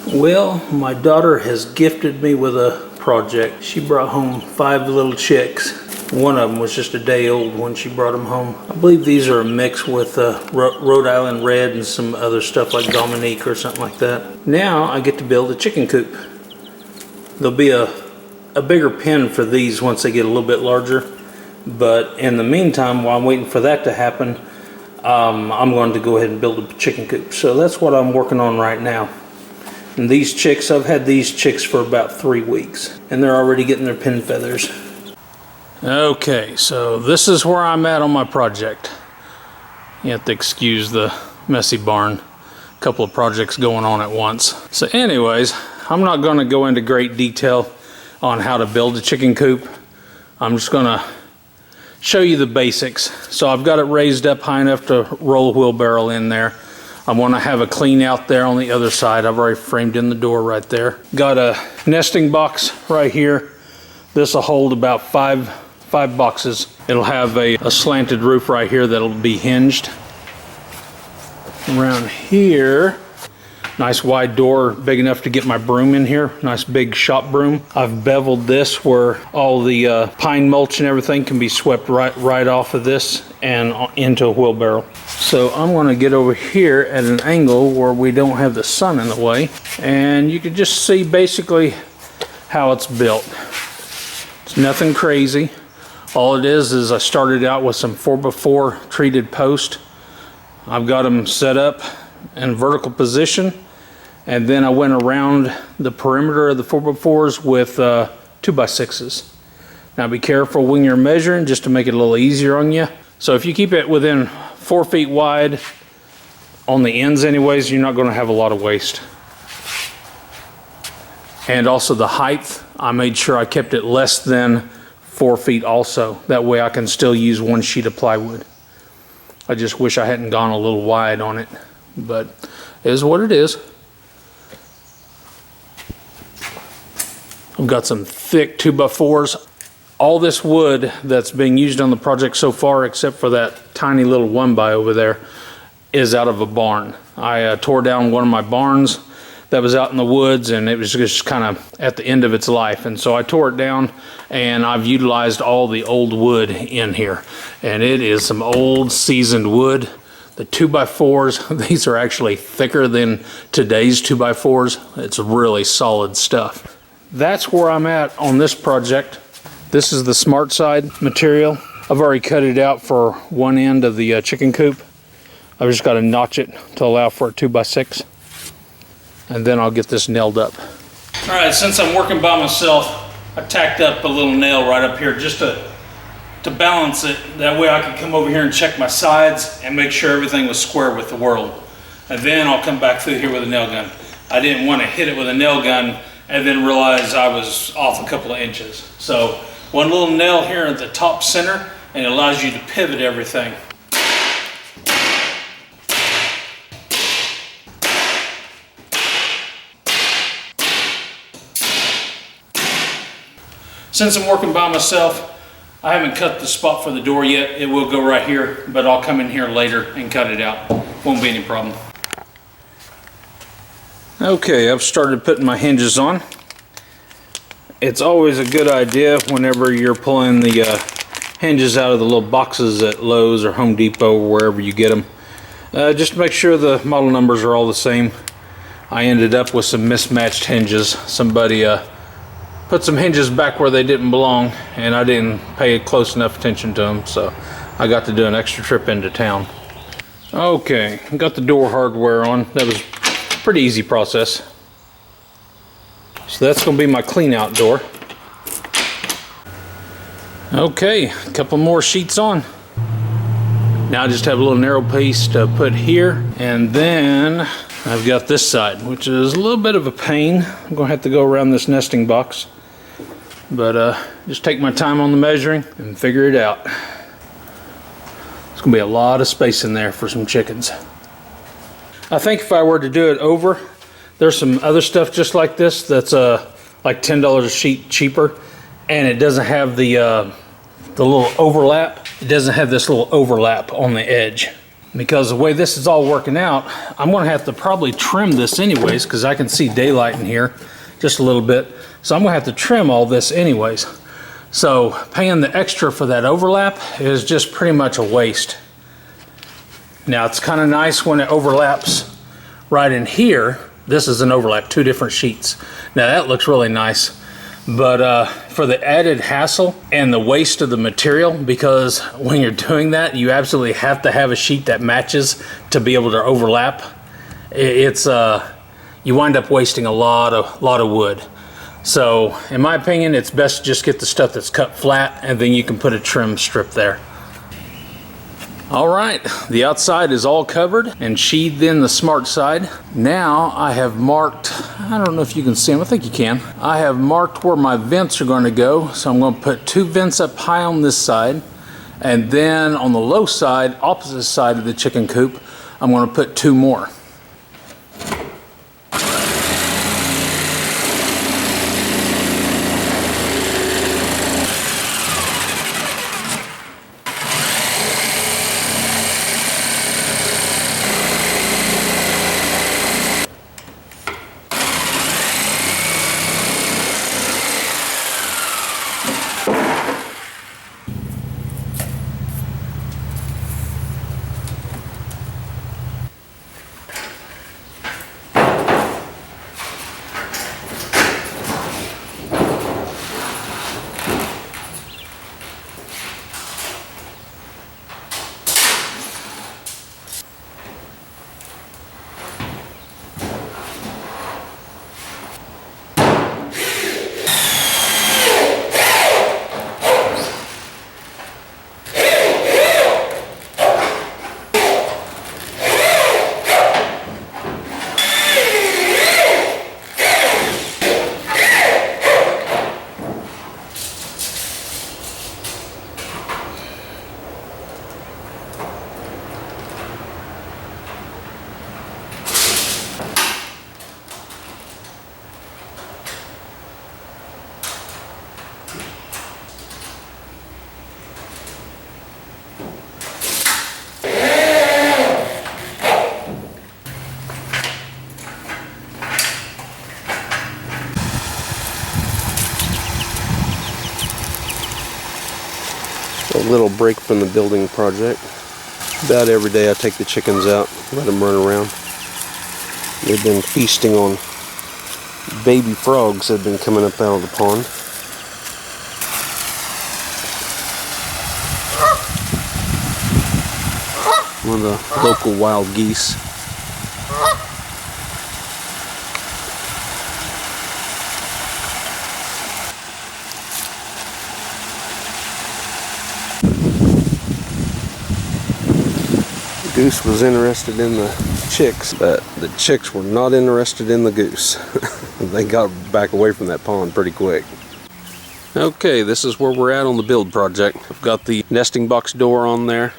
Well, my daughter has gifted me with a project. She brought home 5 little chicks. One of them was just a day old when she brought them home. I believe these are a mix with Rhode Island Red and some other stuff like Dominique or something like that. Now I get to build a chicken coop. There'll be a bigger pen for these once they get a little bit larger. But in the meantime, while I'm waiting for that to happen, I'm going to go ahead and build a chicken coop. So that's what I'm working on right now. And these chicks, I've had these chicks for about 3 weeks, and they're already getting their pin feathers. Okay, so this is where I'm at on my project. You have to excuse the messy barn. A couple of projects going on at once. So anyways, I'm not going to go into great detail on how to build a chicken coop. I'm just going to show you the basics. So I've got it raised up high enough to roll a wheelbarrow in there. I want to have a clean out there on the other side. I've already framed in the door right there. Got a nesting box right here. This will hold about five boxes. It'll have a slanted roof right here that'll be hinged. Around here, nice wide door, big enough to get my broom in here. Nice big shop broom. I've beveled this where all the pine mulch and everything can be swept right off of this and into a wheelbarrow. So I'm going to get over here at an angle where we don't have the sun in the way, and you can just see basically how it's built. It's nothing crazy. All it is I started out with some 4x4 treated post. I've got them set up in vertical position, and then I went around the perimeter of the 4x4s with 2x6s. Now be careful when you're measuring, just to make it a little easier on you. So if you keep it within 4 feet wide on the ends anyways, you're not going to have a lot of waste. And also the height, I made sure I kept it less than 4 feet also. That way I can still use one sheet of plywood. I just wish I hadn't gone a little wide on it, but it is what it is. I've got some thick 2x4s. All this wood that's being used on the project so far, except for that tiny little 1x over there, is out of a barn. I tore down one of my barns that was out in the woods, and it was just kind of at the end of its life. And so I tore it down, and I've utilized all the old wood in here. And it is some old seasoned wood. The 2x4s, these are actually thicker than today's 2x4s. It's really solid stuff. That's where I'm at on this project. This is the smart side material. I've already cut it out for one end of the chicken coop. I've just got to notch it to allow for a 2x6. And then I'll get this nailed up. All right, since I'm working by myself, I tacked up a little nail right up here just to balance it. That way I can come over here and check my sides and make sure everything was square with the world. And then I'll come back through here with a nail gun. I didn't want to hit it with a nail gun and then realize I was off a couple of inches. So one little nail here at the top center, and it allows you to pivot everything. Since I'm working by myself, I haven't cut the spot for the door yet. It will go right here, but I'll come in here later and cut it out. Won't be any problem. Okay, I've started putting my hinges on. It's always a good idea whenever you're pulling the hinges out of the little boxes at Lowe's or Home Depot or wherever you get them. Just to make sure the model numbers are all the same. I ended up with some mismatched hinges. Somebody put some hinges back where they didn't belong, and I didn't pay close enough attention to them, so I got to do an extra trip into town. Okay, got the door hardware on. That was a pretty easy process. So that's going to be my clean out door. Okay, a couple more sheets on. Now I just have a little narrow piece to put here, and then I've got this side, which is a little bit of a pain. I'm going to have to go around this nesting box, but just take my time on the measuring and figure it out. It's going to be a lot of space in there for some chickens. I think if I were to do it over, there's some other stuff just like this that's like $10 a sheet cheaper, and it doesn't have the little overlap. It doesn't have this little overlap on the edge. because the way this is all working out, I'm gonna have to probably trim this anyways, because I can see daylight in here just a little bit. So I'm gonna have to trim all this anyways. So paying the extra for that overlap is just pretty much a waste. Now it's kind of nice when it overlaps right in here. This is an overlap, 2 different sheets. Now that looks really nice. But for the added hassle and the waste of the material, because when you're doing that, you absolutely have to have a sheet that matches to be able to overlap. It's you wind up wasting a lot of wood. So in my opinion, it's best to just get the stuff that's cut flat, and then you can put a trim strip there. All right, the outside is all covered and sheathed in the smart side. Now I have marked, I don't know if you can see them, I think you can. I have marked where my vents are going to go. So I'm going to put 2 vents up high on this side, and then on the low side, opposite side of the chicken coop, I'm going to put 2 more. A little break from the building project. About every day I take the chickens out, let them run around. They've been feasting on baby frogs that have been coming up out of the pond. One of the local wild geese. The goose was interested in the chicks, but the chicks were not interested in the goose. They got back away from that pond pretty quick. Okay, this is where we're at on the build project. I've got the nesting box door on there,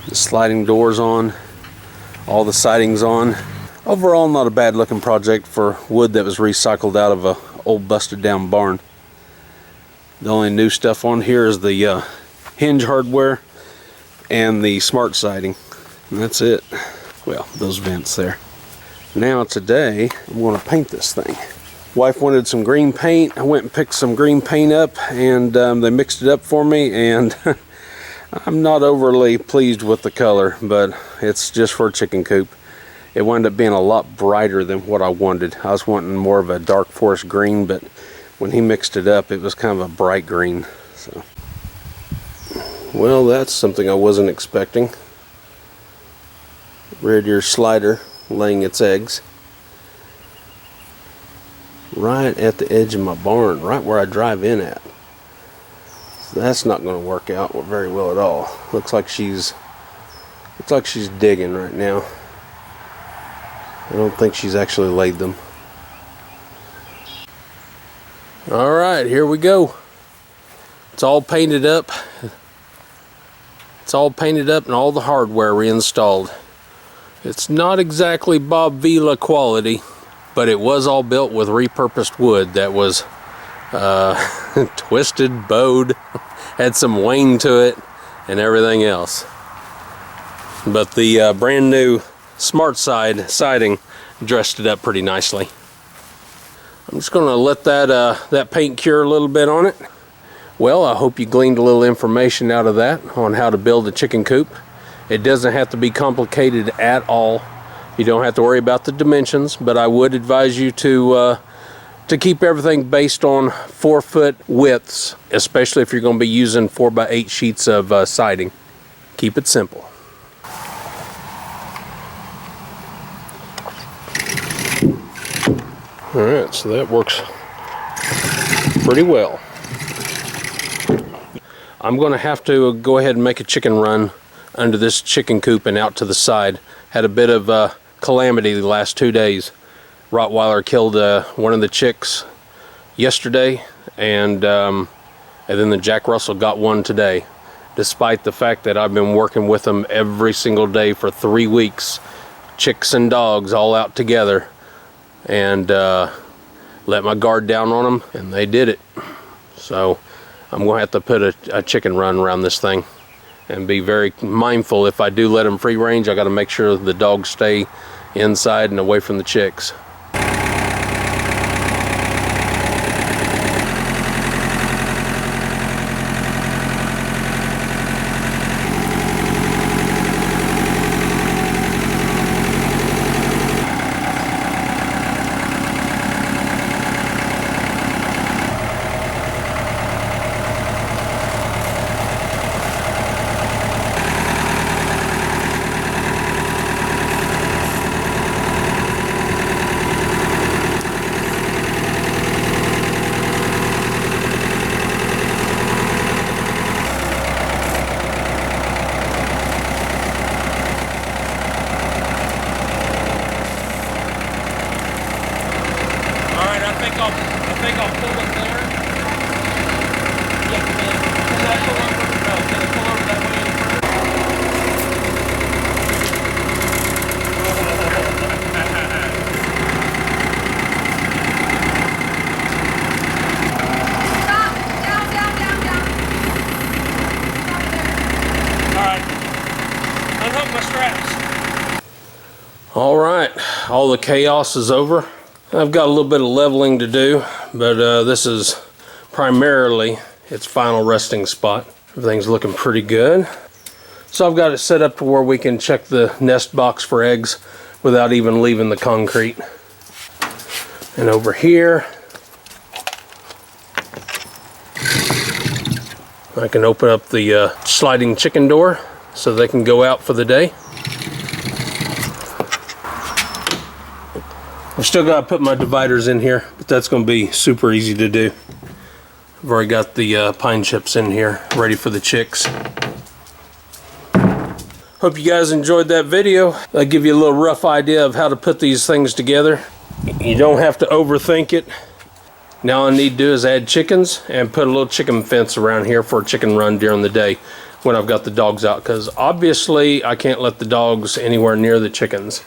the sliding doors on, all the sidings on. Overall, not a bad looking project for wood that was recycled out of a old busted down barn. The only new stuff on here is the hinge hardware and the smart siding, and that's it. Well, those vents there. Now today I'm going to paint this thing. Wife wanted some green paint. I went and picked some green paint up, and they mixed it up for me, and I'm not overly pleased with the color, but it's just for a chicken coop. It wound up being a lot brighter than what I wanted. I was wanting more of a dark forest green, but when he mixed it up, it was kind of a bright green. So, well, that's something I wasn't expecting. Red ear slider laying its eggs right at the edge of my barn, right where I drive in at. So that's not going to work out very well at all. Looks like she's digging right now. I don't think she's actually laid them. All right, here we go. It's all painted up. It's all painted up and all the hardware reinstalled. It's not exactly Bob Vila quality, but it was all built with repurposed wood that was twisted, bowed, had some wane to it, and everything else. but the brand new Smart Side siding dressed it up pretty nicely. I'm just going to let that paint cure a little bit on it. Well, I hope you gleaned a little information out of that on how to build a chicken coop. It doesn't have to be complicated at all. You don't have to worry about the dimensions, but I would advise you to keep everything based on 4-foot widths, especially if you're going to be using 4x8 sheets of siding. Keep it simple. Alright, so that works pretty well. I'm going to have to go ahead and make a chicken run under this chicken coop and out to the side. Had a bit of calamity the last 2 days. Rottweiler killed one of the chicks yesterday, and then the Jack Russell got one today. Despite the fact that I've been working with them every single day for 3 weeks, chicks and dogs all out together, and let my guard down on them, and they did it. So I'm going to have to put a chicken run around this thing and be very mindful. If I do let them free range, I got to make sure the dogs stay inside and away from the chicks. I think I'll pull it there. Yeah, can I pull over? No, can I pull over that way first? Stop! Down. Alright. Unhook my straps. Alright, all the chaos is over. I've got a little bit of leveling to do, but this is primarily its final resting spot. Everything's looking pretty good. So I've got it set up to where we can check the nest box for eggs without even leaving the concrete. And over here, I can open up the sliding chicken door so they can go out for the day. I've still got to put my dividers in here, but that's going to be super easy to do. I've already got the pine chips in here ready for the chicks. Hope you guys enjoyed that video. I'll give you a little rough idea of how to put these things together. You don't have to overthink it. Now all I need to do is add chickens and put a little chicken fence around here for a chicken run during the day when I've got the dogs out, because obviously I can't let the dogs anywhere near the chickens.